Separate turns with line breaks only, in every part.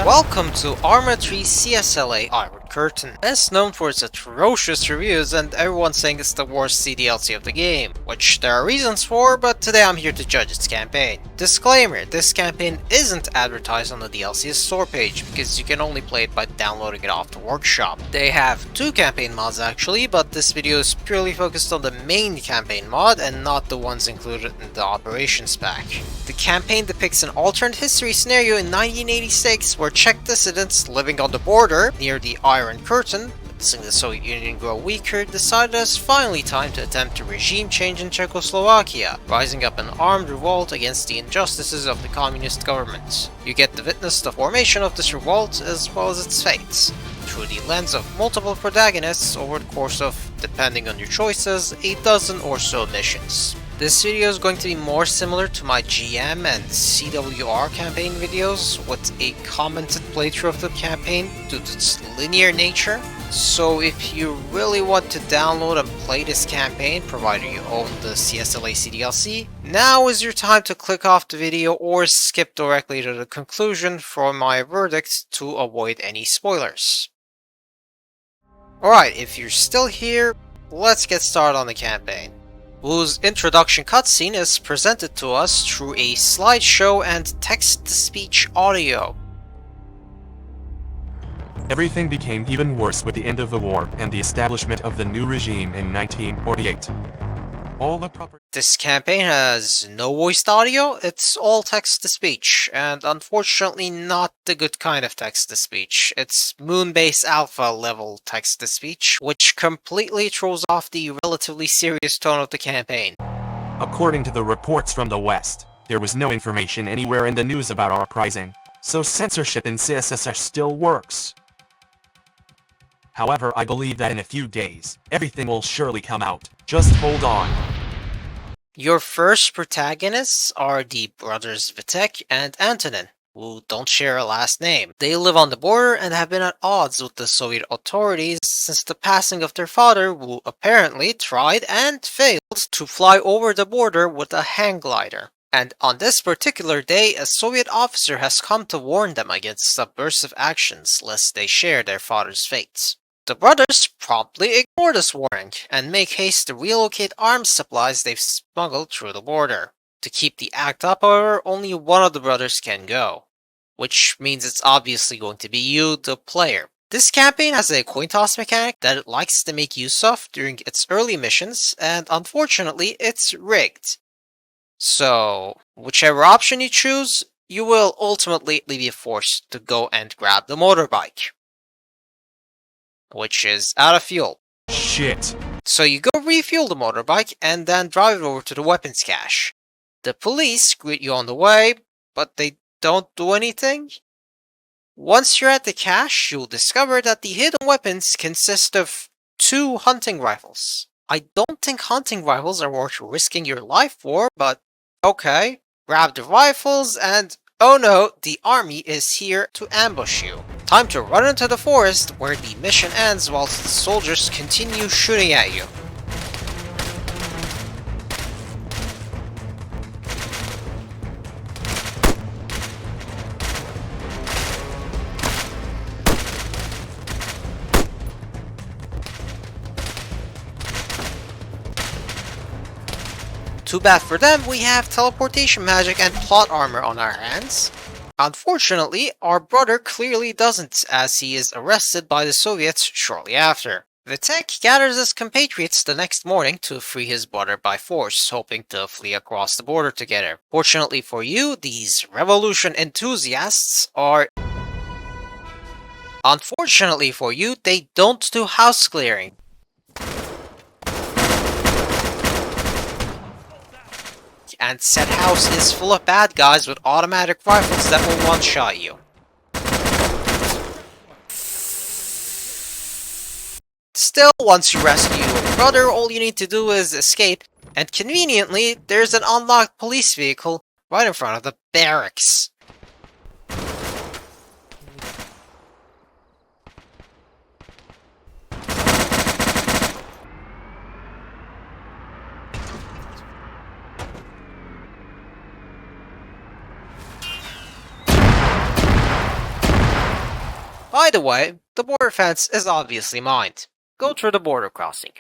Welcome to ArmA 3's CSLA Iron Curtain. It's known for its atrocious reviews and everyone saying it's the worst CDLC of the game, which there are reasons for, but today I'm here to judge its campaign. Disclaimer, this campaign isn't advertised on the DLC's store page because you can only play it by downloading it off the workshop. They have two campaign mods actually, but this video is purely focused on the main campaign mod and not the ones included in the operations pack. The campaign depicts an alternate history scenario in 1986 where Czech dissidents living on the border near the Iron Curtain, witnessing the Soviet Union grow weaker, decided it's finally time to attempt a regime change in Czechoslovakia, rising up an armed revolt against the injustices of the communist government. You get to witness the formation of this revolt as well as its fates, through the lens of multiple protagonists over the course of, depending on your choices, a dozen or so missions. This video is going to be more similar to my GM and CWR campaign videos, with a commented playthrough of the campaign due to its linear nature. So if you really want to download and play this campaign, provided you own the CSLA CDLC, now is your time to click off the video or skip directly to the conclusion for my verdict to avoid any spoilers. Alright, if you're still here, let's get started on the campaign. Wu's introduction cutscene is presented to us through a slideshow and text-to-speech audio.
Everything became even worse with the end of the war and the establishment of the new regime in 1948. This
campaign has no voiced audio, it's all text-to-speech, and unfortunately not the good kind of text-to-speech. It's Moonbase Alpha level text-to-speech, which completely throws off the relatively serious tone of the campaign.
According to the reports from the West, there was no information anywhere in the news about our uprising, so censorship in CSSR still works. However, I believe that in a few days, everything will surely come out. Just hold on.
Your first protagonists are the brothers Vitek and Antonin, who don't share a last name. They live on the border and have been at odds with the Soviet authorities since the passing of their father, who apparently tried and failed to fly over the border with a hang glider. And on this particular day, a Soviet officer has come to warn them against subversive actions lest they share their father's fate. The brothers promptly ignore this warning and make haste to relocate arms supplies they've smuggled through the border. To keep the act up, however, only one of the brothers can go, which means it's obviously going to be you, the player. This campaign has a coin toss mechanic that it likes to make use of during its early missions, and unfortunately it's rigged. So, whichever option you choose, you will ultimately be forced to go and grab the motorbike, which is out of fuel.
Shit.
So you go refuel the motorbike and then drive it over to the weapons cache. The police greet you on the way, but they don't do anything. Once you're at the cache, you'll discover that the hidden weapons consist of 2 hunting rifles. I don't think hunting rifles are worth risking your life for, but okay. Grab the rifles and oh no, the army is here to ambush you. Time to run into the forest where the mission ends whilst the soldiers continue shooting at you. Too bad for them, we have teleportation magic and plot armor on our hands. Unfortunately, our brother clearly doesn't, as he is arrested by the Soviets shortly after. Vitek gathers his compatriots the next morning to free his brother by force, hoping to flee across the border together. Fortunately for you, these revolution enthusiasts are... Unfortunately for you, they don't do house clearing. And said house is full of bad guys with automatic rifles that will one-shot you. Still, once you rescue your brother, all you need to do is escape, and conveniently, there's an unlocked police vehicle right in front of the barracks. Either way, the border fence is obviously mined. Go through the border crossing.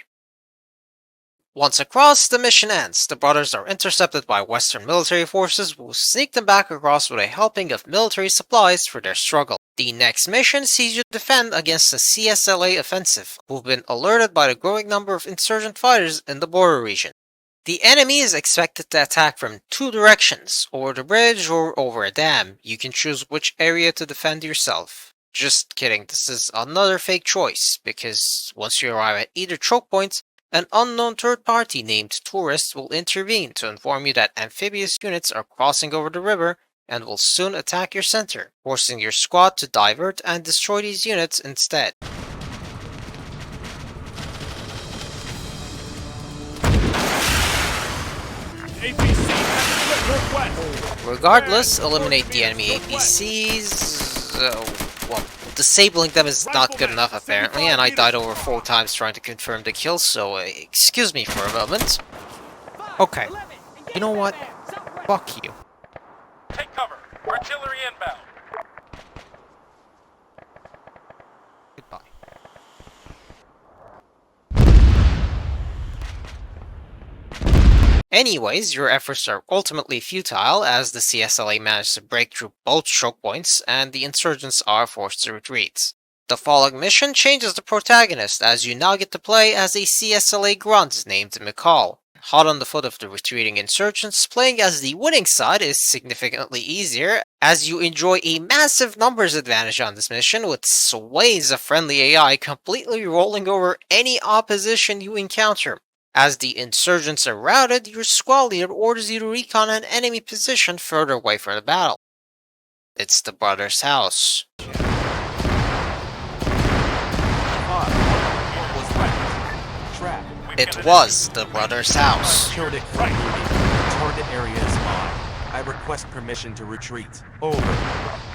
Once across, the mission ends. The brothers are intercepted by Western military forces who sneak them back across with a helping of military supplies for their struggle. The next mission sees you defend against the CSLA offensive, who've been alerted by the growing number of insurgent fighters in the border region. The enemy is expected to attack from two directions, over the bridge or over a dam. You can choose which area to defend yourself. Just kidding, this is another fake choice, because once you arrive at either choke point, an unknown third party named Tourist will intervene to inform you that amphibious units are crossing over the river and will soon attack your center, forcing your squad to divert and destroy these units instead. Regardless, eliminate the enemy APCs. Well, disabling them is not good enough apparently, and I died over 4 times trying to confirm the kill, so excuse me for a moment. Okay, you know what? Fuck you.
Take cover. Artillery inbound.
Goodbye. Anyways, your efforts are ultimately futile as the CSLA managed to break through both choke points and the insurgents are forced to retreat. The following mission changes the protagonist as you now get to play as a CSLA grunt named McCall. Hot on the foot of the retreating insurgents, playing as the winning side is significantly easier as you enjoy a massive numbers advantage on this mission with sways of friendly AI completely rolling over any opposition you encounter. As the insurgents are routed, your squad leader orders you to recon an enemy position further away from the battle. It's the brother's house. It was the brother's house.
Target area is mine. I request permission to retreat. Over.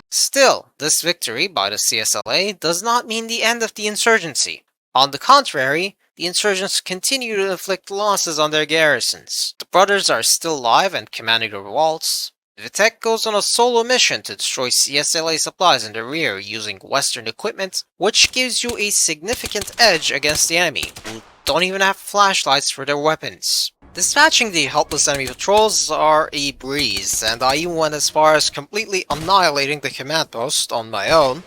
Still, this victory by the CSLA does not mean the end of the insurgency. On the contrary, the insurgents continue to inflict losses on their garrisons. The brothers are still alive and commanding the revolts. Vitek goes on a solo mission to destroy CSLA supplies in the rear using Western equipment, which gives you a significant edge against the enemy, who don't even have flashlights for their weapons. Dispatching the helpless enemy patrols are a breeze, and I even went as far as completely annihilating the command post on my own.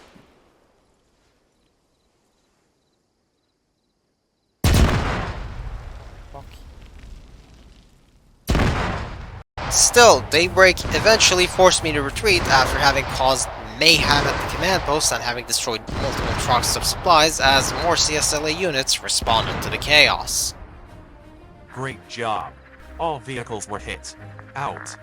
Still, Daybreak eventually forced me to retreat after having caused mayhem at the command post and having destroyed multiple trucks of supplies as more CSLA units responded to the chaos.
Great job. All vehicles were hit. Out.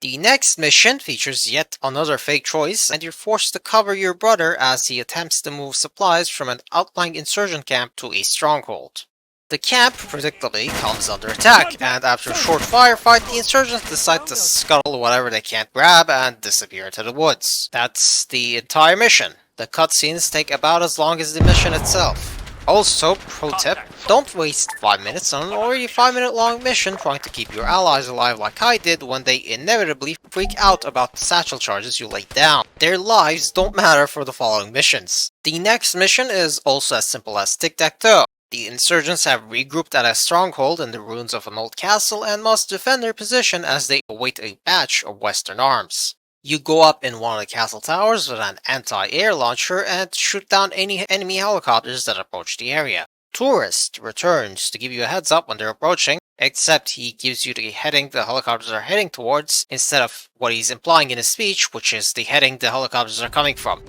The next mission features yet another fake choice, and you're forced to cover your brother as he attempts to move supplies from an outlying insurgent camp to a stronghold. The camp, predictably, comes under attack, and after a short firefight, the insurgents decide to scuttle whatever they can't grab and disappear into the woods. That's the entire mission. The cutscenes take about as long as the mission itself. Also, pro tip, don't waste 5 minutes on an already 5-minute long mission trying to keep your allies alive like I did when they inevitably freak out about the satchel charges you laid down. Their lives don't matter for the following missions. The next mission is also as simple as tic-tac-toe. The insurgents have regrouped at a stronghold in the ruins of an old castle and must defend their position as they await a batch of Western arms. You go up in one of the castle towers with an anti-air launcher and shoot down any enemy helicopters that approach the area. Tourist returns to give you a heads up when they're approaching, except he gives you the heading the helicopters are heading towards instead of what he's implying in his speech, which is the heading the helicopters are coming from.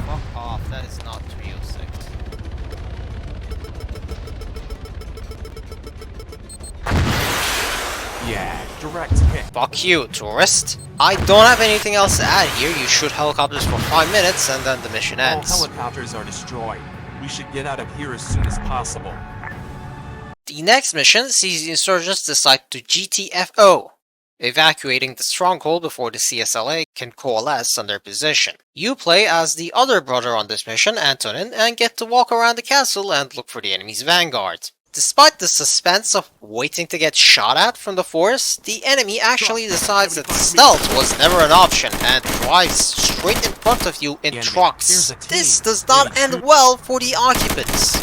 Fuck off, that is not 306.
Yeah, direct hit.
Fuck you, tourist. I don't have anything else to add here. You shoot helicopters for 5 minutes and then the mission ends.
All helicopters are destroyed. We should get out of here as soon as possible.
The next mission sees the insurgents decide to GTFO, evacuating the stronghold before the CSLA can coalesce on their position. You play as the other brother on this mission, Antonin, and get to walk around the castle and look for the enemy's vanguard. Despite the suspense of waiting to get shot at from the forest, the enemy actually decides that stealth was never an option and drives straight in front of you in trucks. This does not end well for the occupants.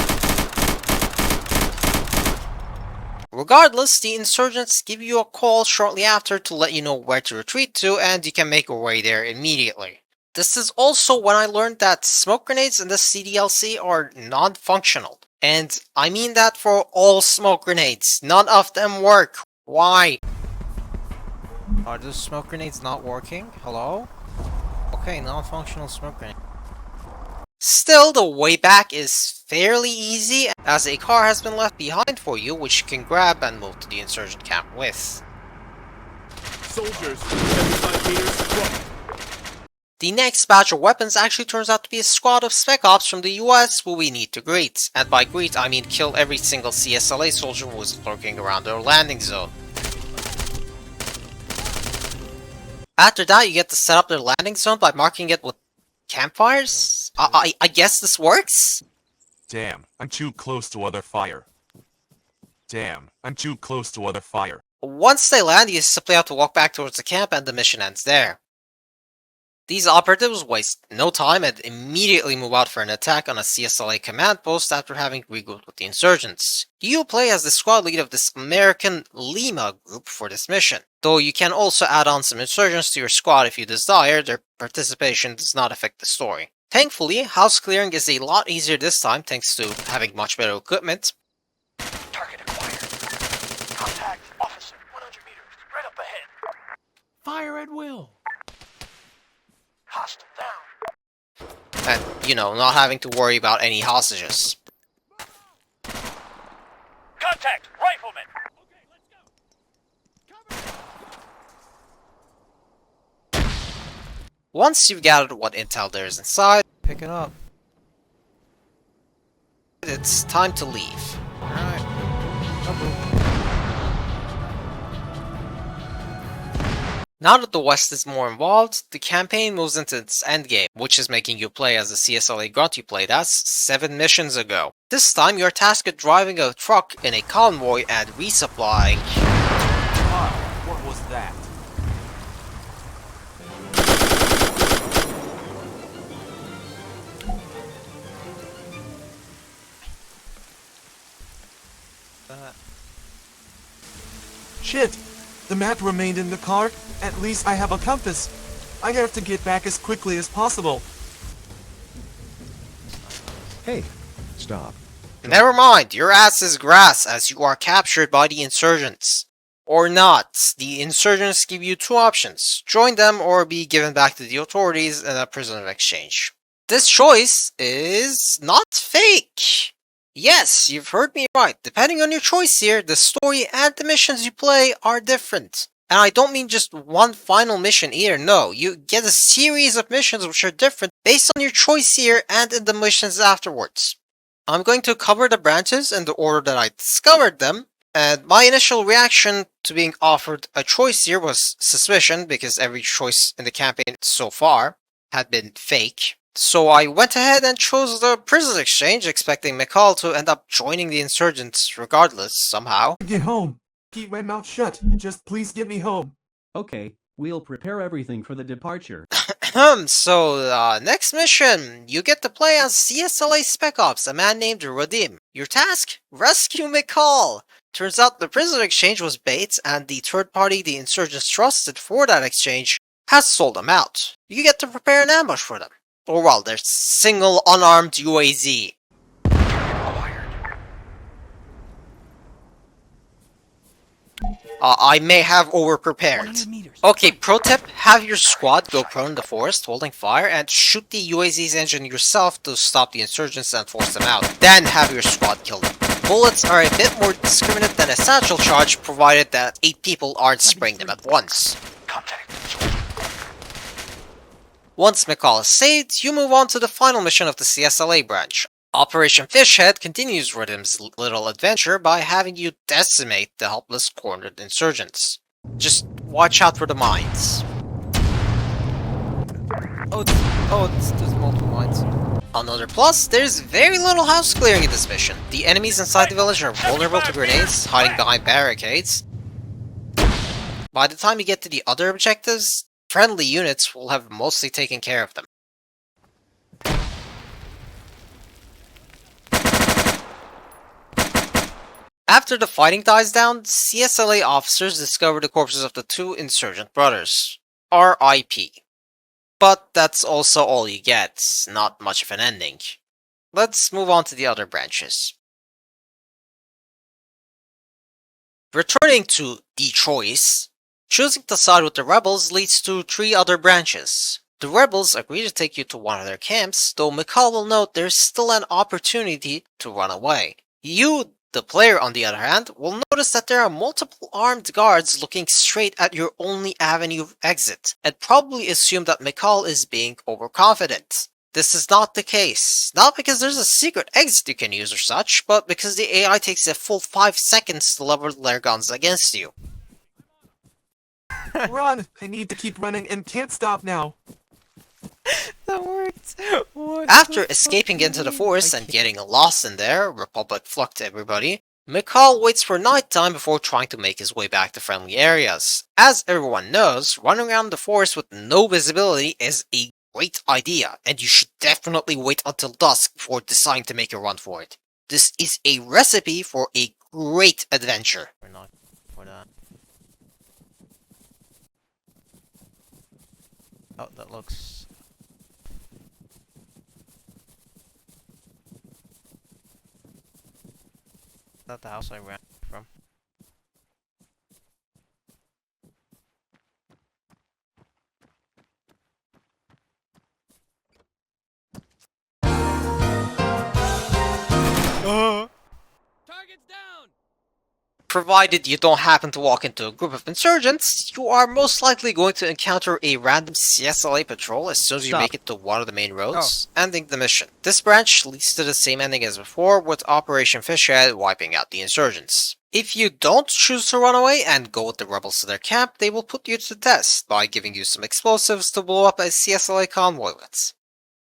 Regardless, the insurgents give you a call shortly after to let you know where to retreat to, and you can make your way there immediately. This is also when I learned that smoke grenades in the CDLC are non-functional. And I mean that for all smoke grenades. None of them work. Why? Are those smoke grenades not working? Hello? Okay, non-functional smoke grenade. Still, the way back is fairly easy, as a car has been left behind for you, which you can grab and move to the insurgent camp with.
Soldiers, 75 meters.
The next batch of weapons actually turns out to be a squad of Spec Ops from the US who we need to greet. And by greet, I mean kill every single CSLA soldier who is lurking around their landing zone. After that, you get to set up their landing zone by marking it with campfires? I guess this works?
Damn, I'm too close to other fire. Damn, I'm too close to other fire.
Once they land, you simply have to walk back towards the camp and the mission ends there. These operatives waste no time and immediately move out for an attack on a CSLA command post after having regrouped with the insurgents. You play as the squad lead of this American Lima group for this mission, though you can also add on some insurgents to your squad if you desire. Their participation does not affect the story. Thankfully, house clearing is a lot easier this time thanks to having much better equipment.
Target acquired. Contact officer, 100 meters, right up ahead.
Fire at will.
Hostile down.
And, you know, not having to worry about any hostages.
Contact, rifleman.
Once you've gathered what intel there is inside, pick it up. It's time to leave. Alright. Now that the West is more involved, the campaign moves into its endgame, which is making you play as the CSLA grunt you played as 7 missions ago. This time you're tasked with driving a truck in a convoy and resupplying.
Ah, what was that? Shit! The map remained in the car. At least I have a compass. I have to get back as quickly as possible.
Hey, stop.
Never mind, your ass is grass as you are captured by the insurgents. Or not. The insurgents give you 2 options. Join them or be given back to the authorities in a prisoner exchange. This choice is not fake. Yes, you've heard me right. Depending on your choice here, the story and the missions you play are different. And I don't mean just one final mission either, no. You get a series of missions which are different based on your choice here and in the missions afterwards. I'm going to cover the branches in the order that I discovered them, and my initial reaction to being offered a choice here was suspicion, because every choice in the campaign so far had been fake. So I went ahead and chose the prison exchange, expecting McCall to end up joining the insurgents regardless, somehow.
Get home. Keep my mouth shut. Just please get me home.
Okay, we'll prepare everything for the departure.
So, next mission, you get to play as CSLA Spec Ops, a man named Radim. Your task? Rescue McCall! Turns out the prison exchange was bait, and the third party the insurgents trusted for that exchange has sold them out. You get to prepare an ambush for them. Or well, their single unarmed UAZ. I may have over-prepared. Okay, pro tip, have your squad go prone in the forest, holding fire, and shoot the UAZ's engine yourself to stop the insurgents and force them out. Then have your squad kill them. Bullets are a bit more discriminate than a satchel charge, provided that 8 people aren't spraying them at once. Once McCall is saved, you move on to the final mission of the CSLA branch. Operation Fishhead continues Rhythm's little adventure by having you decimate the helpless cornered insurgents. Just watch out for the mines. There's multiple mines. Another plus, there's very little house clearing in this mission. The enemies inside the village are vulnerable to grenades, hiding behind barricades. By the time you get to the other objectives, friendly units will have mostly taken care of them. After the fighting dies down, CSLA officers discover the corpses of the two insurgent brothers. RIP. But that's also all you get, not much of an ending. Let's move on to the other branches. Returning to the choice, choosing to side with the rebels leads to 3 other branches. The rebels agree to take you to one of their camps, though McCall will note there's still an opportunity to run away. You, the player on the other hand, will notice that there are multiple armed guards looking straight at your only avenue of exit, and probably assume that McCall is being overconfident. This is not the case. Not because there's a secret exit you can use or such, but because the AI takes a full 5 seconds to level their guns against you.
Run! I need to keep running and can't stop now.
That worked. After escaping into the forest and getting lost in there, Republic fucked everybody, McCall waits for nighttime before trying to make his way back to friendly areas. As everyone knows, running around the forest with no visibility is a great idea, and you should definitely wait until dusk before deciding to make a run for it. This is a recipe for a great adventure. We're not for that. Oh, that looks... Is that the house I ran from?
Target's down!
Provided you don't happen to walk into a group of insurgents, you are most likely going to encounter a random CSLA patrol as soon as you make it to one of the main roads, ending the mission. This branch leads to the same ending as before, with Operation Fishhead wiping out the insurgents. If you don't choose to run away and go with the rebels to their camp, they will put you to the test by giving you some explosives to blow up a CSLA convoy with.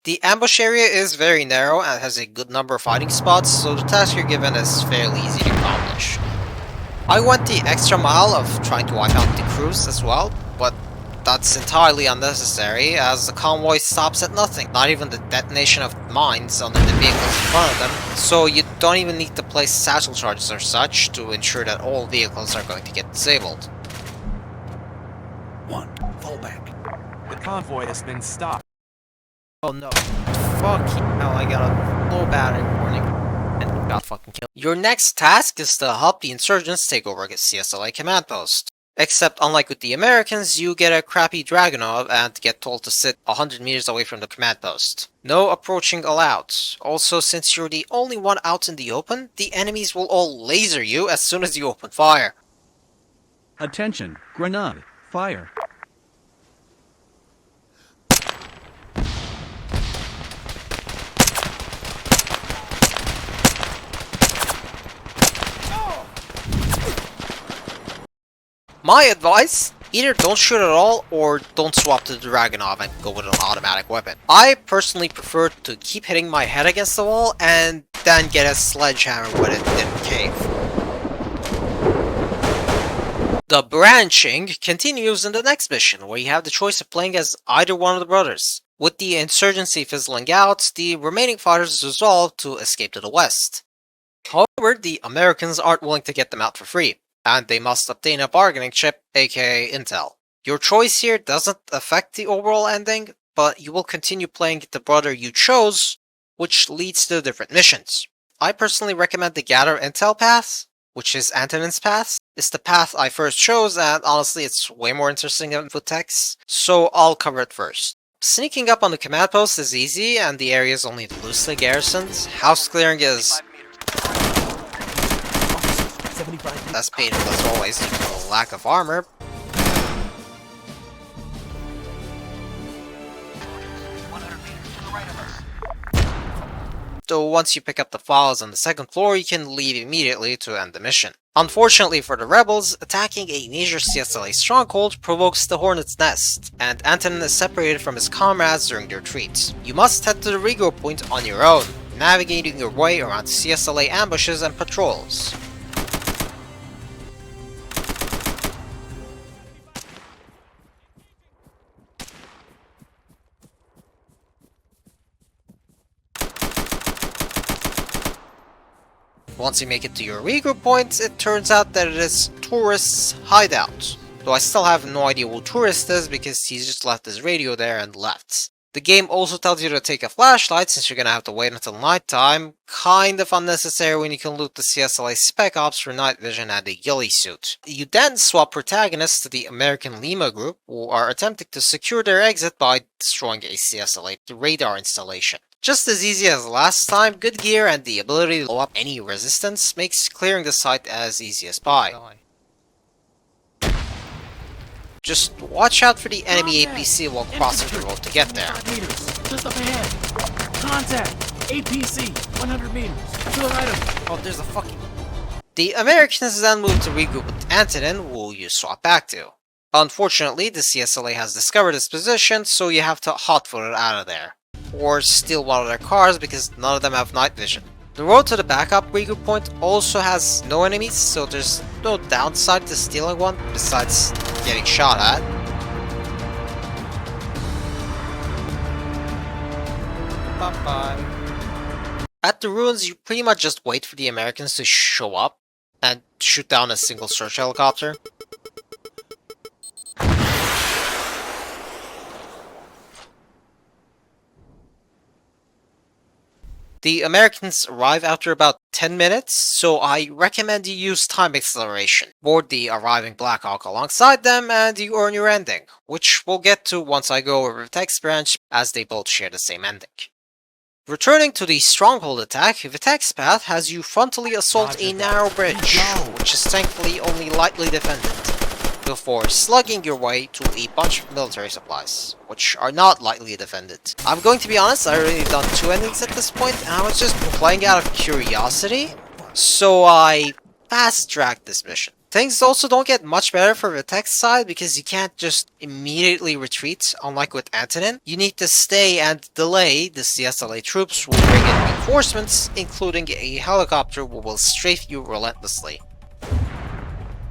The ambush area is very narrow and has a good number of hiding spots, so the task you're given is fairly easy to accomplish. I went the extra mile of trying to wipe out the crews as well, but that's entirely unnecessary as the convoy stops at nothing, not even the detonation of mines under the vehicles in front of them, so you don't even need to place satchel charges or such to ensure that all vehicles are going to get disabled.
1. Fall back.
The convoy has been stopped.
Oh no. Fuck hell, I got a low battery warning. And got fucking killed. Your next task is to help the insurgents take over a CSLA command post. Except unlike with the Americans, you get a crappy Dragunov and get told to sit 100 meters away from the command post. No approaching allowed. Also, since you're the only one out in the open, the enemies will all laser you as soon as you open fire.
Attention, grenade, fire.
My advice? Either don't shoot at all, or don't swap to the Dragunov and go with an automatic weapon. I personally prefer to keep hitting my head against the wall and then get a sledgehammer when it didn't cave. The branching continues in the next mission, where you have the choice of playing as either one of the brothers. With the insurgency fizzling out, the remaining fighters resolve to escape to the west. However, the Americans aren't willing to get them out for free, and they must obtain a bargaining chip, aka intel. Your choice here doesn't affect the overall ending, but you will continue playing the brother you chose, which leads to different missions. I personally recommend the gather intel path, which is Antonin's path. It's the path I first chose, and honestly it's way more interesting than input text, so I'll cover it first. Sneaking up on the command post is easy, and the area is only loosely garrisoned. House clearing is as painful as always due to the lack of armor. Though once you pick up the files on the second floor, you can leave immediately to end the mission. Unfortunately for the rebels, attacking a major CSLA stronghold provokes the Hornet's Nest, and Antonin is separated from his comrades during the retreat. You must head to the regroup point on your own, navigating your way around CSLA ambushes and patrols. Once you make it to your regroup point, it turns out that it is Tourist's hideout. Though I still have no idea who Tourist is because he's just left his radio there and left. The game also tells you to take a flashlight since you're gonna have to wait until nighttime, kind of unnecessary when you can loot the CSLA Spec Ops for night vision and a ghillie suit. You then swap protagonists to the American Lima group, who are attempting to secure their exit by destroying a CSLA radar installation. Just as easy as last time, good gear and the ability to blow up any resistance makes clearing the site as easy as pie. Just watch out for the enemy APC while crossing the road to get there.
Just up ahead. Contact. APC. 100 meters. To the right of me.
Oh, there's a fucking... The Americans then move to regroup with Antonin, who you swap back to. Unfortunately, the CSLA has discovered its position, so you have to hotfoot it out of there. Or steal one of their cars because none of them have night vision. The road to the backup regroup point also has no enemies, so there's no downside to stealing one besides getting shot at. Bye-bye. At the ruins, you pretty much just wait for the Americans to show up and shoot down a single search helicopter. The Americans arrive after about 10 minutes, so I recommend you use time acceleration. Board the arriving Black Hawk alongside them and you earn your ending, which we'll get to once I go over Vitek's branch, as they both share the same ending. Returning to the stronghold attack, Vitek's path has you frontally assault a narrow bridge, which is thankfully only lightly defended, before slugging your way to a bunch of military supplies, which are not lightly defended. I'm going to be honest, I already done 2 endings at this point, and I was just playing out of curiosity, so I fast-tracked this mission. Things also don't get much better for Vitek's side because you can't just immediately retreat, unlike with Antonin. You need to stay and delay the CSLA troops who will bring in reinforcements, including a helicopter who will strafe you relentlessly.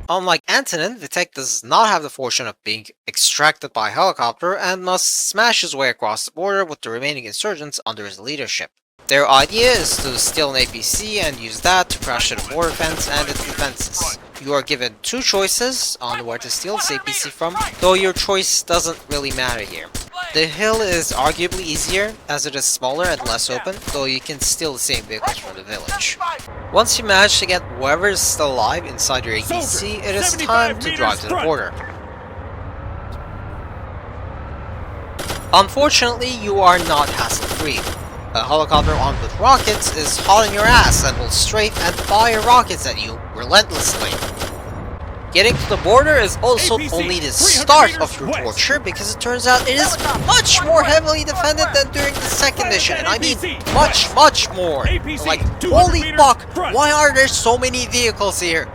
Unlike Antonin, Vitek does not have the fortune of being extracted by a helicopter and must smash his way across the border with the remaining insurgents under his leadership. Their idea is to steal an APC and use that to crash the border fence and its defenses. You are given 2 choices on where to steal this APC from, though your choice doesn't really matter here. The hill is arguably easier, as it is smaller and less open, though you can steal the same vehicles from the village. Once you manage to get whoever is still alive inside your APC, it is time to drive to the border. Unfortunately, you are not hassle-free. A helicopter armed with rockets is hot on your ass and will strafe and fire rockets at you relentlessly. Getting to the border is also only the start of your torture because it turns out it is much more heavily defended than during the second mission, and I mean much, much more. Like, holy fuck, why are there so many vehicles here?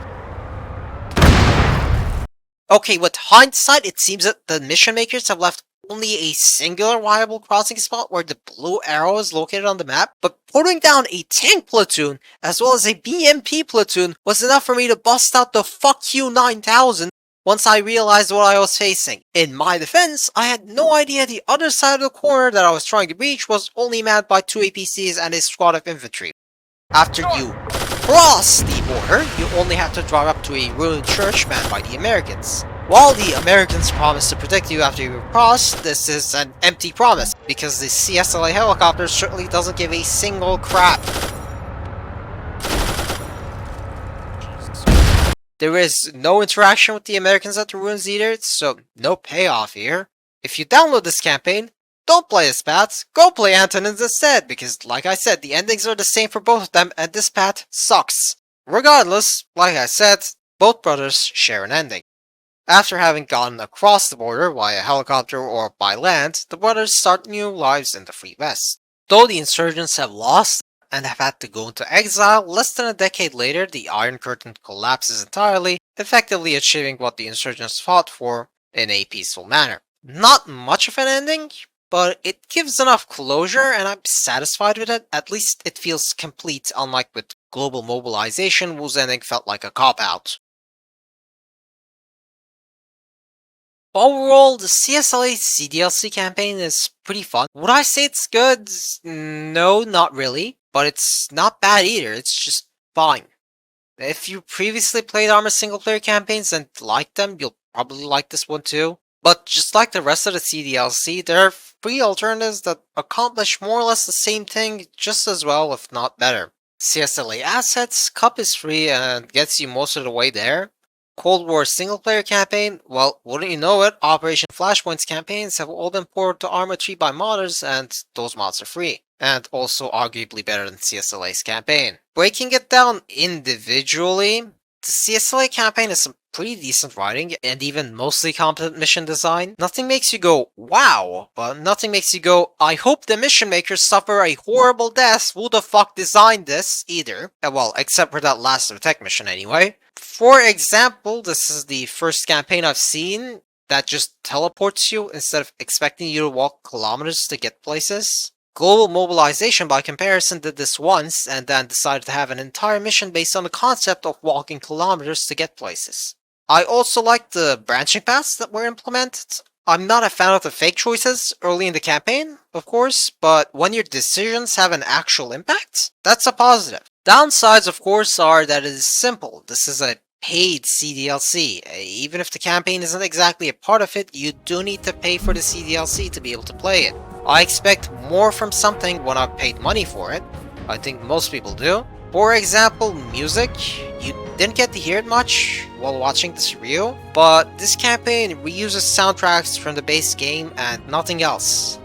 Okay, with hindsight, it seems that the mission makers have left only a singular viable crossing spot where the blue arrow is located on the map, but putting down a tank platoon as well as a BMP platoon was enough for me to bust out the fuck you 9000 once I realized what I was facing. In my defense, I had no idea the other side of the corner that I was trying to reach was only manned by 2 APCs and a squad of infantry. After you cross the border, you only have to drive up to a ruined church manned by the Americans. While the Americans promise to protect you after you cross, this is an empty promise, because the CSLA helicopter certainly doesn't give a single crap. There is no interaction with the Americans at the ruins either, so no payoff here. If you download this campaign, don't play this path, go play Antonin's instead, because like I said, the endings are the same for both of them, and this path sucks. Regardless, like I said, both brothers share an ending. After having gotten across the border via helicopter or by land, the brothers start new lives in the Free West. Though the insurgents have lost, and have had to go into exile. Less than a decade later, the Iron Curtain collapses entirely, effectively achieving what the insurgents fought for in a peaceful manner. Not much of an ending, but it gives enough closure and I'm satisfied with it. At least it feels complete, unlike with Global Mobilization, whose ending felt like a cop-out. Overall, the CSLA CDLC campaign is pretty fun. Would I say it's good? No, not really. But it's not bad either, it's just fine. If you previously played ArmA single-player campaigns and liked them, you'll probably like this one too. But just like the rest of the CDLC, there are free alternatives that accomplish more or less the same thing just as well, if not better. CSLA Assets, Cup is free and gets you most of the way there. Cold War single-player campaign, well, wouldn't you know it, Operation Flashpoint's campaigns have all been ported to ArmA 3 by modders, and those mods are free. And also arguably better than CSLA's campaign. Breaking it down individually, the CSLA campaign is some pretty decent writing, and even mostly competent mission design. Nothing makes you go, wow, but nothing makes you go, I hope the mission makers suffer a horrible death, who the fuck designed this, either. Well, except for that last tech mission anyway. For example, this is the first campaign I've seen that just teleports you instead of expecting you to walk kilometers to get places. Global Mobilization, by comparison, did this once and then decided to have an entire mission based on the concept of walking kilometers to get places. I also like the branching paths that were implemented. I'm not a fan of the fake choices early in the campaign, of course, but when your decisions have an actual impact, that's a positive. Downsides, of course, are that it is simple. This is a paid CDLC. Even if the campaign isn't exactly a part of it, you do need to pay for the CDLC to be able to play it. I expect more from something when I've paid money for it. I think most people do. For example, music. You didn't get to hear it much while watching this review, but this campaign reuses soundtracks from the base game and nothing else.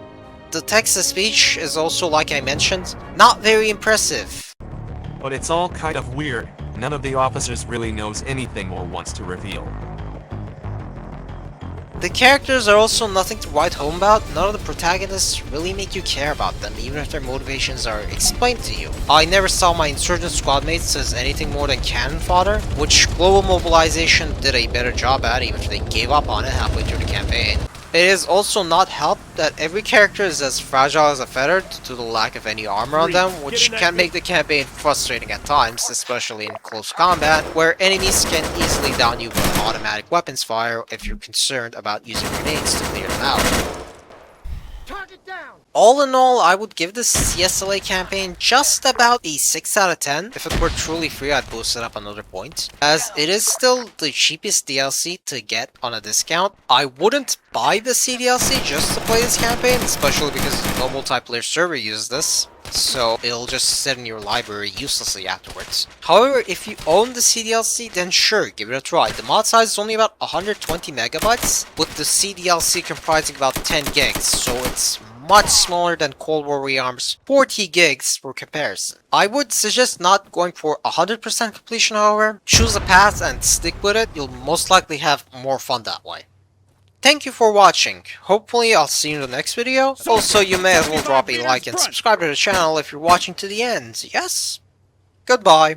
The text-to-speech is also, like I mentioned, not very impressive.
But it's all kind of weird. None of the officers really knows anything or wants to reveal.
The characters are also nothing to write home about. None of the protagonists really make you care about them, even if their motivations are explained to you. I never saw my insurgent squad mates as anything more than cannon fodder, which Global Mobilization did a better job at, even if they gave up on it halfway through the campaign. It is also not helped that every character is as fragile as a feather due to the lack of any armor on them, which can make the campaign frustrating at times, especially in close combat, where enemies can easily down you with automatic weapons fire if you're concerned about using grenades to clear them out.
Target down!
All in all, I would give this CSLA campaign just about a 6 out of 10. If it were truly free, I'd boost it up another point, as it is still the cheapest DLC to get on a discount. I wouldn't buy the CDLC just to play this campaign, especially because no multiplayer server uses this, so it'll just sit in your library uselessly afterwards. However, if you own the CDLC, then sure, give it a try. The mod size is only about 120 megabytes, with the CDLC comprising about 10 gigs, so it's much smaller than Cold War Rearm's 40 gigs for comparison. I would suggest not going for 100% completion, however. Choose a path and stick with it, you'll most likely have more fun that way. Thank you for watching. Hopefully I'll see you in the next video. Also, you may as well drop a like and subscribe to the channel if you're watching to the end. Yes? Goodbye.